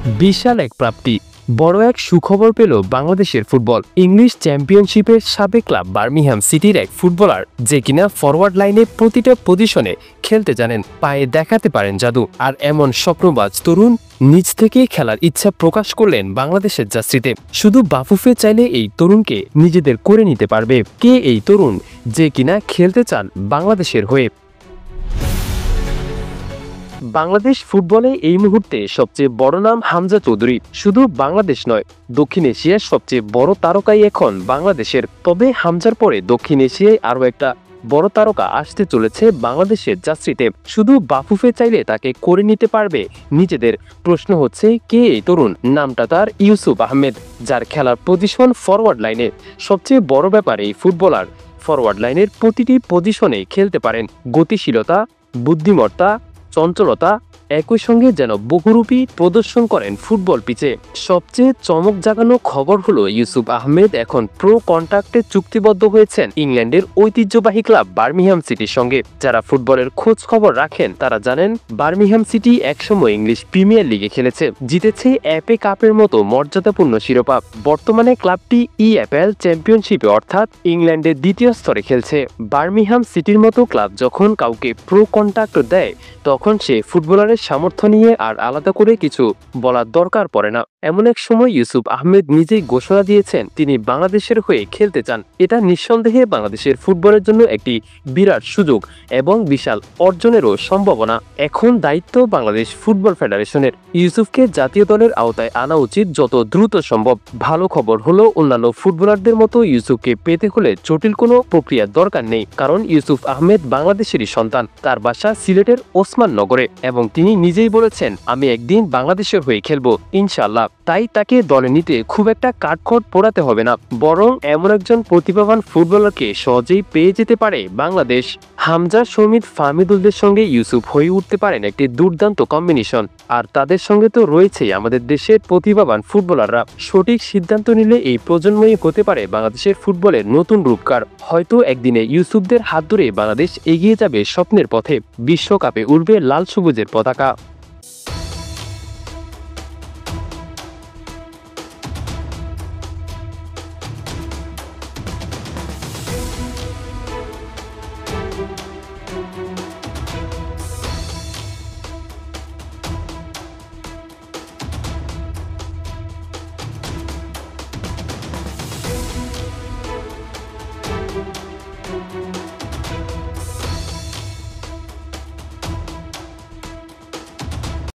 বিশাল এক প্রাপ্তি, বড় এক সুখবর পেল বাংলাদেশের ফুটবল। ইংলিশ চ্যাম্পিয়নশিপের সাবেক ক্লাব বার্মিংহাম সিটির এক ফুটবলার, যে কিনা ফরওয়ার্ড লাইনে প্রতিটা পজিশনে খেলতে জানেন, পায়ে দেখাতে পারেন জাদু। আর এমন স্বপ্নবাজ তরুণ নিজ থেকেই খেলার ইচ্ছা প্রকাশ করলেন বাংলাদেশের জার্সিতে। শুধু বাফুফে চাইলে এই তরুণকে নিজেদের করে নিতে পারবে। কে এই তরুণ যে কিনা খেলতে চান বাংলাদেশের হয়ে? বাংলাদেশ ফুটবলে এই মুহূর্তে সবচেয়ে বড় নাম হামজা চৌধুরী। শুধু বাংলাদেশ নয়, দক্ষিণ এশিয়ার সবচেয়ে বড় তারকাই এখন বাংলাদেশের। তবে হামজার পরে দক্ষিণ এশিয়ায় আরও একটা বড় তারকা আসতে চলেছে বাংলাদেশের জার্সিতে। শুধু বাফুফে চাইলে তাকে করে নিতে পারবে নিজেদের। প্রশ্ন হচ্ছে, কে এই তরুণ? নামটা তার ইউসুফ আহমেদ, যার খেলার পজিশন ফরওয়ার্ড লাইনে। সবচেয়ে বড় ব্যাপার, এই ফুটবলার ফরওয়ার্ড লাইনের প্রতিটি পজিশনে খেলতে পারেন। গতিশীলতা, বুদ্ধিমত্তা, চঞ্চলতা একই সঙ্গে যেন বহুরূপী প্রদর্শন করেন ফুটবল পিচে। সবচেয়ে চমক জাগানো খবর হলো, ইউসুফ আহমেদ এখন প্রো কন্ট্রাক্টে চুক্তিবদ্ধ হয়েছেন ইংল্যান্ডের ঐতিহ্যবাহী ক্লাব বার্মিংহাম সিটির সঙ্গে। যারা ফুটবলের খোঁজ খবর রাখেন তারা জানেন, বার্মিংহাম সিটি একসময় ইংলিশ প্রিমিয়ার লিগে খেলেছে, জিতেছে এফএ কাপের মতো মর্যাদাপূর্ণ শিরোপা। বর্তমানে ক্লাবটি ইএফএল চ্যাম্পিয়নশিপে অর্থাৎ ইংল্যান্ডের দ্বিতীয় স্তরে খেলছে। বার্মিংহাম সিটির মতো ক্লাব যখন কাউকে প্রো কন্ট্রাক্ট দেয়, তখন সে ফুটবলারের সামর্থ্য নিয়ে আর আলাদা করে কিছু বলার দরকার পড়ে না। এমন এক সময় ইউসুফ আহমেদ নিজেই ঘোষণা দিয়েছেন তিনি বাংলাদেশের হয়ে খেলতে চান। এটা নিঃসন্দেহে বাংলাদেশের ফুটবলের জন্য একটি বিরাট সুযোগ এবং বিশাল অর্জনেরও সম্ভাবনা। এখন দায়িত্ব বাংলাদেশ ফুটবল ফেডারেশনের। ইউসুফকে জাতীয় দলের আওতায় আনা উচিত যত দ্রুত সম্ভব। ভালো খবর হলো, অন্যান্য ফুটবলারদের মতো ইউসুফকে পেতে হলে জটিল কোনো প্রক্রিয়ার দরকার নেই, কারণ ইউসুফ আহমেদ বাংলাদেশেরই সন্তান। তার বাসা সিলেটের ওসমান নগরে এবং তিনি নিজেই বলেছেন, আমি একদিন বাংলাদেশের হয়ে খেলবো ইনশাআল্লাহ। তাই তাকে দলে নিতে খুব একটা কাঠখড় পোড়াতে হবে না, বরং এমন একজন প্রতিভাবান ফুটবলারকে সহজেই পেয়ে যেতে পারে বাংলাদেশ। হামজা, শমিত, ফাহমিদুলদের সঙ্গে ইউসুফ হয়ে উঠতে পারেন একটি দুর্দান্ত কম্বিনেশন। আর তাদের সঙ্গে তো রয়েছেই আমাদের দেশের প্রতিভাবান ফুটবলাররা। সঠিক সিদ্ধান্ত নিলে এই প্রজন্মই হতে পারে বাংলাদেশের ফুটবলের নতুন রূপকার। হয়তো একদিনে ইউসুফদের হাত ধরে বাংলাদেশ এগিয়ে যাবে স্বপ্নের পথে। বিশ্বকাপে উড়বে লাল সবুজের পতাকা।